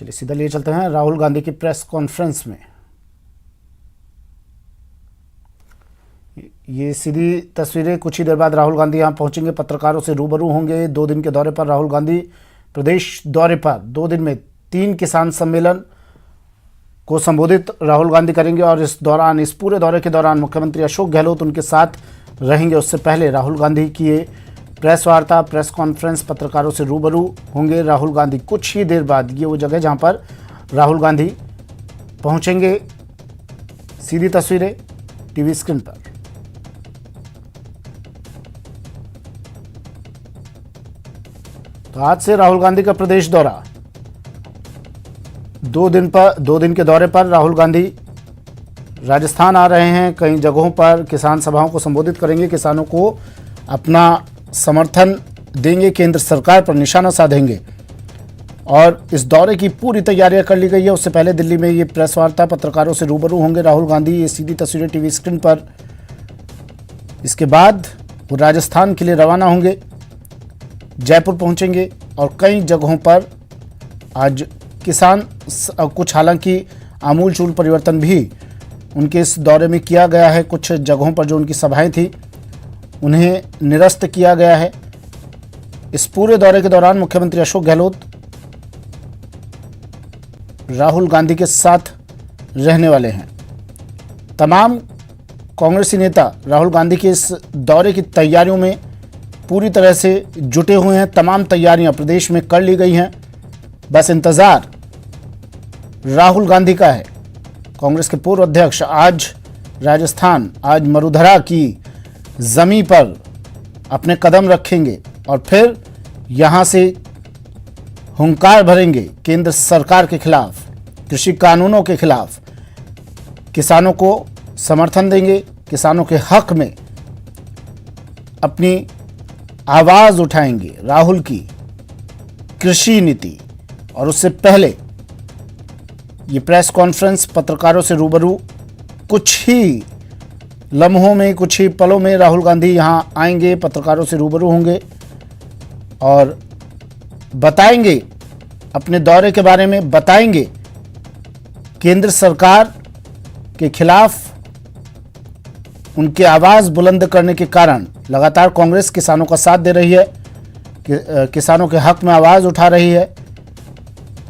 चलिए सीधा लिए चलते हैं राहुल गांधी की प्रेस कॉन्फ्रेंस में। ये सीधी तस्वीरें, कुछ ही देर बाद राहुल गांधी यहां पहुंचेंगे, पत्रकारों से रूबरू होंगे। 2 दिन के दौरे पर राहुल गांधी प्रदेश दौरे पर 2 दिन में 3 किसान सम्मेलन को संबोधित राहुल गांधी करेंगे और इस पूरे दौरे के दौरान मुख्यमंत्री अशोक गहलोत उनके साथ रहेंगे। उससे पहले राहुल गांधी की ये प्रेस वार्ता, प्रेस कॉन्फ्रेंस, पत्रकारों से रूबरू होंगे राहुल गांधी। कुछ ही देर बाद ये वो जगह जहां पर राहुल गांधी पहुंचेंगे। सीधी तस्वीरें टीवी स्क्रीन पर। तो आज से राहुल गांधी का प्रदेश दौरा। 2 दिन के दौरे पर राहुल गांधी राजस्थान आ रहे हैं। कई जगहों पर किसान सभाओं को संबोधित करेंगे, किसानों को अपना समर्थन देंगे, केंद्र सरकार पर निशाना साधेंगे और इस दौरे की पूरी तैयारियां कर ली गई है। उससे पहले दिल्ली में ये प्रेस वार्ता, पत्रकारों से रूबरू होंगे राहुल गांधी। ये सीधी तस्वीरें टीवी स्क्रीन पर। इसके बाद वो राजस्थान के लिए रवाना होंगे, जयपुर पहुंचेंगे और कई जगहों पर आज किसान कुछ, हालांकि आमूल चूल परिवर्तन भी उनके इस दौरे में किया गया है। कुछ जगहों पर जो उनकी सभाएं थी उन्हें निरस्त किया गया है। इस पूरे दौरे के दौरान मुख्यमंत्री अशोक गहलोत राहुल गांधी के साथ रहने वाले हैं। तमाम कांग्रेसी नेता राहुल गांधी के इस दौरे की तैयारियों में पूरी तरह से जुटे हुए हैं। तमाम तैयारियां प्रदेश में कर ली गई हैं, बस इंतजार राहुल गांधी का है। कांग्रेस के पूर्व अध्यक्ष आज राजस्थान, आज मरुधरा की जमीन पर अपने कदम रखेंगे और फिर यहां से हुंकार भरेंगे केंद्र सरकार के खिलाफ, कृषि कानूनों के खिलाफ। किसानों को समर्थन देंगे, किसानों के हक में अपनी आवाज उठाएंगे राहुल की कृषि नीति। और उससे पहले ये प्रेस कॉन्फ्रेंस, पत्रकारों से रूबरू, कुछ ही लम्हों में, कुछ ही पलों में राहुल गांधी यहां आएंगे, पत्रकारों से रूबरू होंगे और बताएंगे अपने दौरे के बारे में, बताएंगे केंद्र सरकार के खिलाफ उनकी आवाज बुलंद करने के कारण लगातार कांग्रेस किसानों का साथ दे रही है, किसानों के हक में आवाज उठा रही है,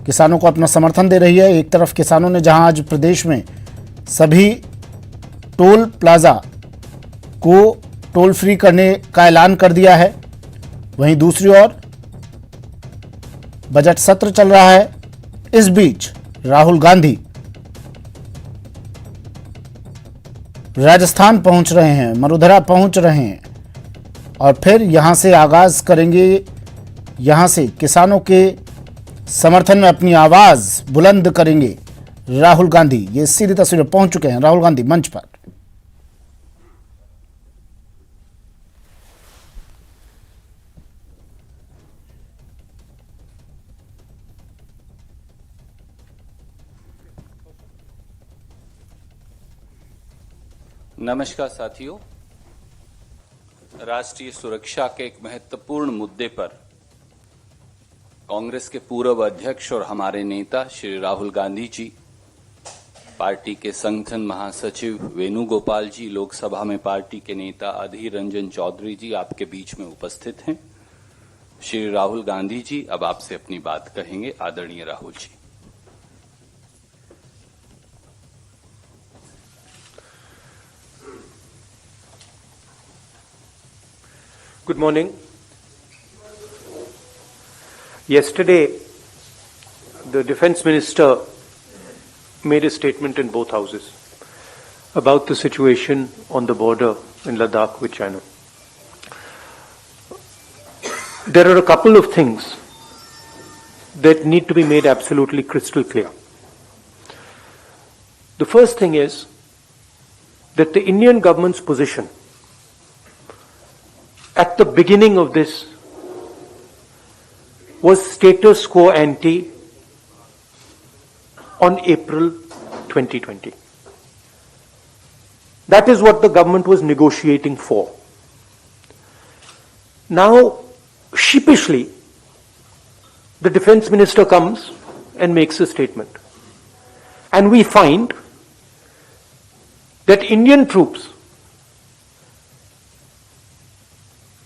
किसानों को अपना समर्थन दे रही है। एक तरफ किसानों ने जहां आज प्रदेश में सभी टोल प्लाजा को टोल फ्री करने का ऐलान कर दिया है, वहीं दूसरी ओर बजट सत्र चल रहा है। इस बीच राहुल गांधी राजस्थान पहुंच रहे हैं, मरुधरा पहुंच रहे हैं और फिर यहां से आगाज करेंगे, यहां से किसानों के समर्थन में अपनी आवाज बुलंद करेंगे राहुल गांधी। ये सीधी तस्वीरें पहुंच चुके हैं राहुल गांधी मंच पर। नमस्कार साथियों, राष्ट्रीय सुरक्षा के एक महत्वपूर्ण मुद्दे पर कांग्रेस के पूर्व अध्यक्ष और हमारे नेता श्री राहुल गांधी जी, पार्टी के संगठन महासचिव वेणुगोपाल जी, लोकसभा में पार्टी के नेता अधीर रंजन चौधरी जी आपके बीच में उपस्थित हैं। श्री राहुल गांधी जी अब आपसे अपनी बात कहेंगे। आदरणीय Rahul ji. Good morning. Yesterday, the Defence Minister made a statement in both houses about the situation on the border in Ladakh with China. There are a couple of things that need to be made absolutely crystal clear. The first thing is that the Indian government's position at the beginning of this was status quo ante on April 2020. That is what the government was negotiating for. Now, sheepishly, the defense minister comes and makes a statement. And we find that Indian troops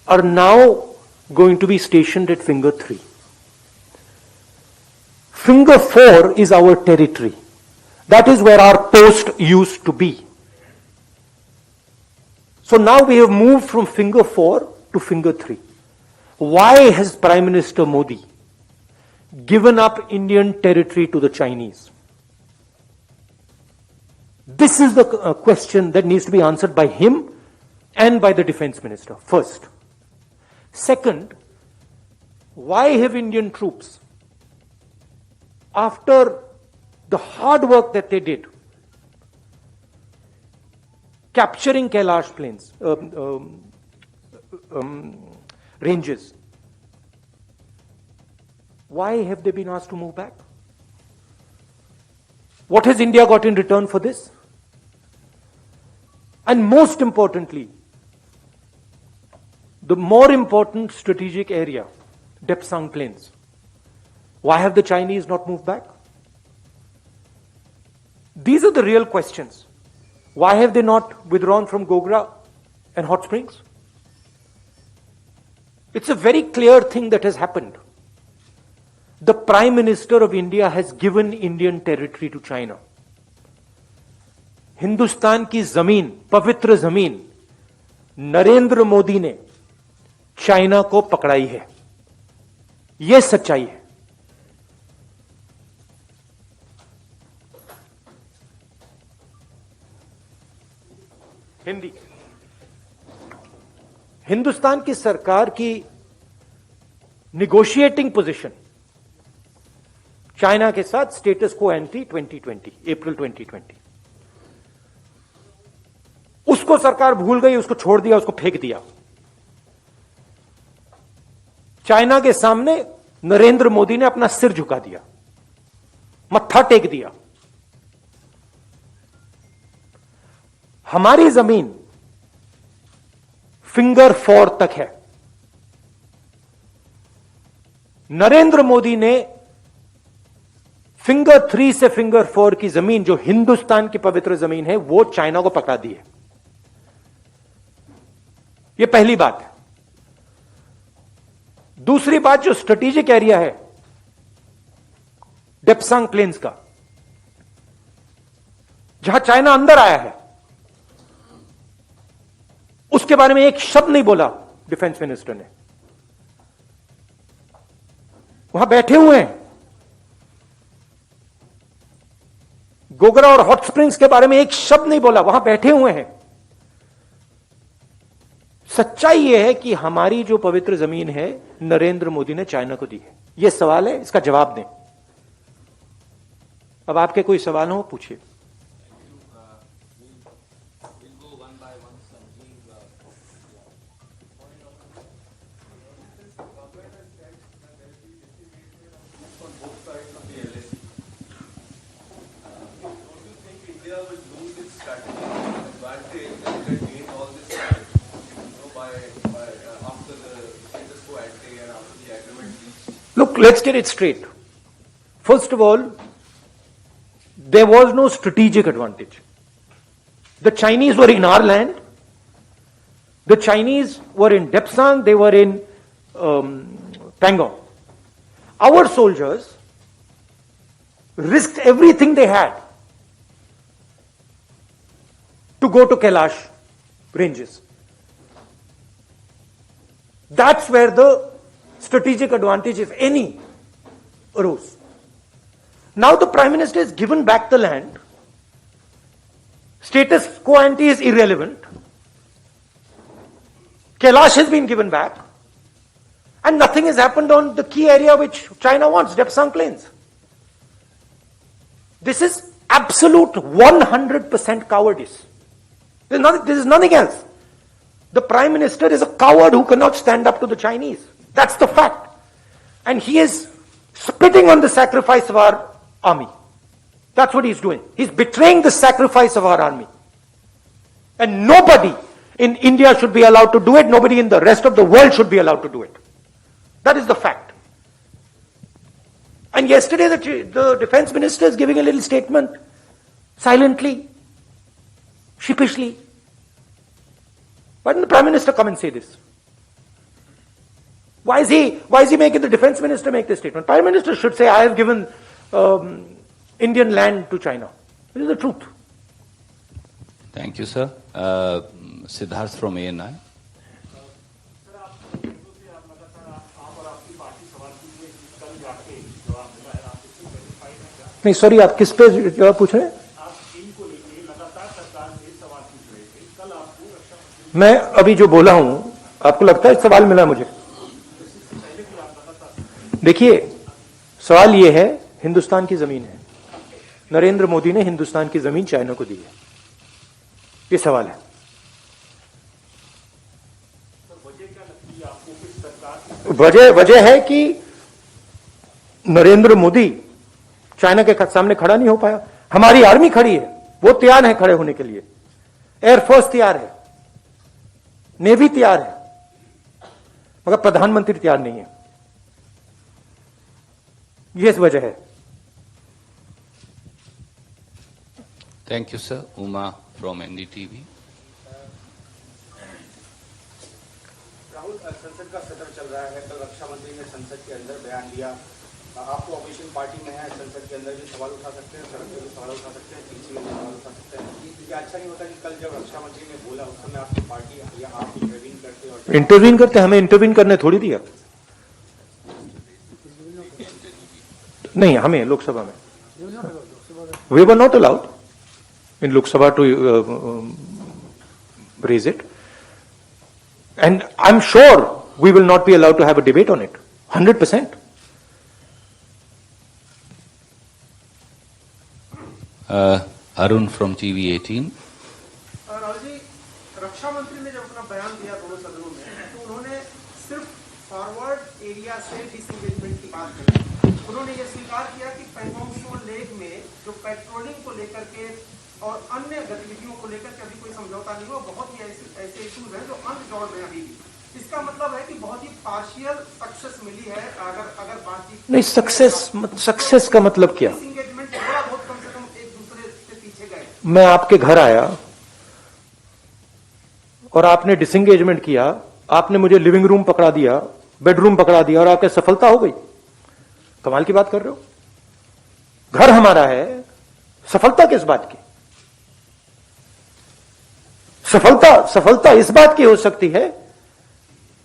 are now going to be stationed at Finger 3. Finger 4 is our territory. That is where our post used to be. So now we have moved from Finger 4 to Finger 3. Why has Prime Minister Modi given up Indian territory to the Chinese? This is the question that needs to be answered by him and by the Defense Minister, first. Second, why have Indian troops, after the hard work that they did, capturing Kailash plains, ranges, why have they been asked to move back? What has India got in return for this? And most importantly, the more important strategic area, Depsang Plains. Why have the Chinese not moved back? These are the real questions. Why have they not withdrawn from Gogra and Hot Springs? It's a very clear thing that has happened. The Prime Minister of India has given Indian territory to China. Hindustan की जमीन, पवित्र जमीन, नरेंद्र मोदी ने China को पकड़ाई है. यह सच्चाई है. हिंदी. हिंदुस्तान की सरकार की निगोशिएटिंग पोजीशन चाइना के साथ स्टेटस को एंटी 2020, अप्रैल 2020. उसको सरकार भूल गई, उसको छोड़ दिया, उसको फेंक दिया. चाइना के सामने नरेंद्र मोदी ने अपना सिर झुका दिया, मत्था टेक दिया. हमारी जमीन फिंगर 4 तक है. नरेंद्र मोदी ने फिंगर 3 से फिंगर 4 की जमीन, जो हिंदुस्तान की पवित्र जमीन है, वो चाइना को पकड़ा दी है. यह पहली बात है. दूसरी बात, जो स्ट्रेटेजिक एरिया है डेप्सांग प्लेन्स का, जहां चाइना अंदर आया है, उसके बारे में एक शब्द नहीं बोला डिफेंस मिनिस्टर ने. वहां बैठे हुए हैं. गोगरा और हॉट स्प्रिंग्स के बारे में एक शब्द नहीं बोला, वहां बैठे हुए हैं. सच्चाई यह है कि हमारी जो पवित्र जमीन है नरेंद्र मोदी ने चाइना को दी है. यह सवाल है, इसका जवाब दें. अब आपके कोई सवाल हो, पूछिए. Look, let's get it straight. First of all, there was no strategic advantage. The Chinese were in our land. The Chinese were in Depsang. They were in Pangong. Our soldiers risked everything they had to go to Kailash ranges. That's where the strategic advantage, if any, arose. Now the Prime Minister has given back the land. Status quo ante is irrelevant. Kailash has been given back. And nothing has happened on the key area which China wants, Depsang Plains. This is absolute 100% cowardice. This is nothing else. The Prime Minister is a coward who cannot stand up to the Chinese. That's the fact. And he is spitting on the sacrifice of our army. That's what he's doing. He's betraying the sacrifice of our army. And nobody in India should be allowed to do it. Nobody in the rest of the world should be allowed to do it. That is the fact. And yesterday the defense minister is giving a little statement, silently, sheepishly. Why didn't the prime minister come and say this? Why is he making the defense minister make this statement? Prime minister should say, I have given Indian land to China. This is the truth. Thank you, sir. Siddharth from ANI. नहीं sorry, आप किस पे जवाब पूछ रहे हैं? मैं अभी जो बोला हूं, आपको लगता है सवाल मिला मुझे? देखिए, सवाल यह है, हिंदुस्तान की जमीन है, नरेंद्र मोदी ने हिंदुस्तान की जमीन चाइना को दी है, ये सवाल है। वजह है कि नरेंद्र मोदी चाइना के सामने खड़ा नहीं हो पाया। हमारी आर्मी खड़ी है, वो तैयार है खड़े होने के लिए, एयरफोर्स तैयार है, नेवी तैयार है, मगर प्रधानमंत्री तैयार नहीं है। ये इस वजह है। Thank you, sir. Uma from NDTV. Rahul, संसद का सत्र चल रहा है। कल रक्षा मंत्री ने संसद के अंदर बयान दिया। आप तो ऑपोजिशन पार्टी में हैं, संसद के अंदर भी सवाल उठा सकते हैं, सड़क पे भी सवाल उठा सकते हैं, पीछे भी सवाल उठा सकते हैं। क्या अच्छा नहीं होता कि कल जब रक्षा मंत्री ने बोला उस समय आपकी पार्टी या आप इंटरवीन करते? और इंटरवीन करते? हमें इंटरवीन करने थोड़ी दिया। नहीं, हमें लोकसभा में we were not allowed in Lok Sabha to raise it, and I'm sure we will not be allowed to have a debate on it, 100%. Arun from TV18. Rahul ji, रक्षा मंत्री ने जब अपना बयान दिया दोनों सदनों में, तो उन्होंने सिर्फ फॉरवर्ड एरिया से डिसएंगेजमेंट की बात करी। उन्होंने ये स्वीकार किया कि पैंगोंग त्सो लेक में जो पेट्रोलिंग को लेकर के और अन्य गतिविधियों को लेकर के अभी कोई समझौता नहीं हुआ। बहुत ही ऐसे इश्यूज हैं जो अनरिजॉल्व हैं अभी भी। इसका मतलब है कि बहुत ही पार्शियल सक्सेस मिली है। अगर बातचीत नहीं, सक्सेस का मतलब क्या? डिसएंगेजमेंट थोड़ा बहुत कम से कम एक दूसरे से पीछे गए। मैं आपके घर आया और आपने डिसएंगेजमेंट किया, आपने मुझे लिविंग रूम पकड़ा दिया, बेडरूम पकड़ा दिया और आपके सफलता हो गई। कमाल की बात कर रहे हो। घर हमारा है, सफलता किस बात की? सफलता इस बात की हो सकती है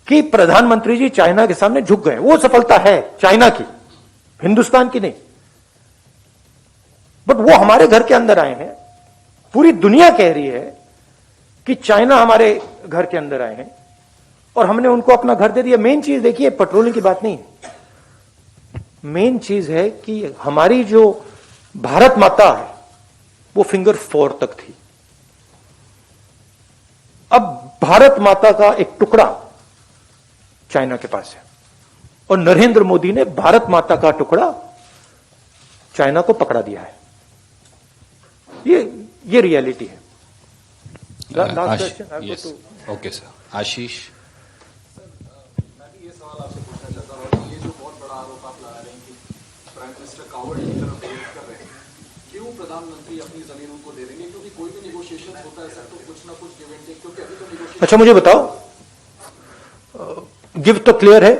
कि प्रधानमंत्री जी चाइना के सामने झुक गए, वो सफलता है चाइना की, हिंदुस्तान की नहीं। बट वो हमारे घर के अंदर आए हैं, पूरी दुनिया कह रही है कि चाइना हमारे घर के अंदर आए हैं और हमने उनको अपना घर दे दिया। मेन चीज देखिए, पेट्रोलिंग की बात नहीं है, मेन चीज है कि हमारी जो भारत माता है वो फिंगर 4 तक थी। अब भारत माता का एक टुकड़ा चाइना के पास है और नरेंद्र मोदी ने भारत माता का टुकड़ा चाइना को पकड़ा दिया है। ये रियलिटी है। ओके सर, आशीष। ये सवाल आपसे पूछना चाहता हूँ, ये जो बहुत बड़ा आरोप आप लगा रहे हैं कि प्राइम मिनिस्टर कावर्ड की तरफ विरोध कर रहे हैं, क्यों प्रधानमंत्री अपनी जमीन उनको दे देंगे? क्योंकि कोई भी नेगोशिएशन होता है सर, तो कुछ ना कुछ गिव एंड टेक, क्योंकि अभी तो नेगोशिएशन। अच्छा मुझे बताओ, गिव तो क्लियर है,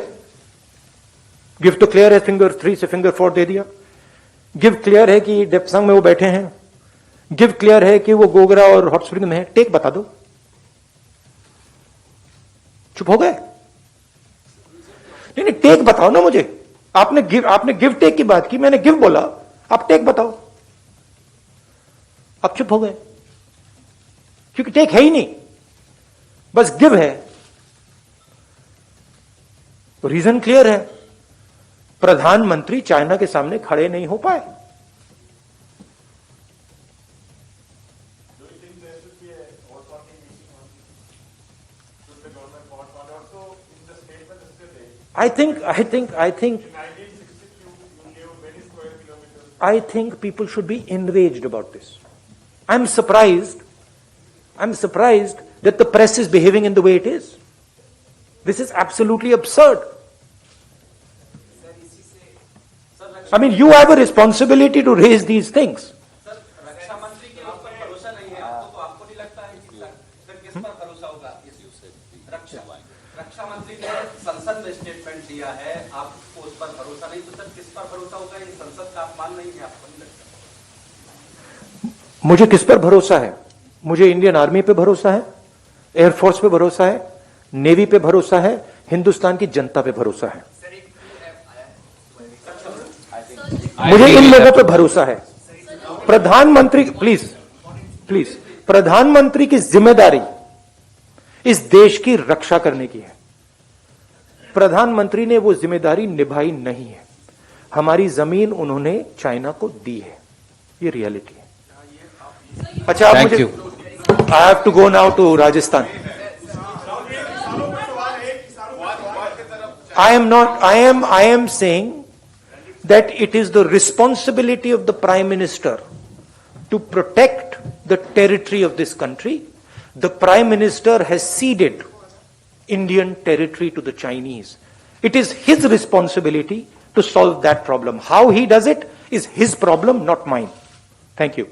गिव तो क्लियर है, फिंगर 3 से फिंगर 4 दे दिया। गिव क्लियर है कि डेप्संग में वो बैठे हैं, गिव क्लियर है कि वो गोगरा और हॉट स्प्रिंग में है। टेक बता दो। चुप हो गए? नहीं, टेक बताओ ना मुझे। आपने गिव टेक की बात की, मैंने गिव बोला, आप टेक बताओ। आप चुप हो गए क्योंकि टेक है ही नहीं, बस गिव है। रीजन क्लियर है, प्रधानमंत्री चाइना के सामने खड़े नहीं हो पाए। I think people should be enraged about this. I'm surprised that the press is behaving in the way it is. This is absolutely absurd. I mean, you have a responsibility to raise these things. रक्षा मंत्री के ऊपर भरोसा नहीं है आपको, तो आपको नहीं लगता है कि फिर किस पर भरोसा होगा? रक्षा मंत्री ने संसद में स्टेटमेंट दिया है, आपको उस पर भरोसा नहीं, तो सर किस पर भरोसा होगा? ये संसद का अपमान नहीं है, आपको नहीं लगता? मुझे किस पर भरोसा है? मुझे इंडियन आर्मी पे भरोसा है, एयरफोर्स पे भरोसा है, नेवी पे भरोसा है, हिंदुस्तान की जनता पे भरोसा है। मुझे इन लोगों पे भरोसा है। प्रधानमंत्री, प्लीज, प्रधानमंत्री की जिम्मेदारी इस देश की रक्षा करने की है। प्रधानमंत्री ने वो जिम्मेदारी निभाई नहीं है। हमारी जमीन उन्होंने चाइना को दी है, ये रियलिटी है। अच्छा, अब मुझे I have to go now to Rajasthan. I am saying that it is the responsibility of the Prime Minister to protect the territory of this country. The Prime Minister has ceded Indian territory to the Chinese. It is his responsibility to solve that problem. How he does it is his problem, not mine. Thank you.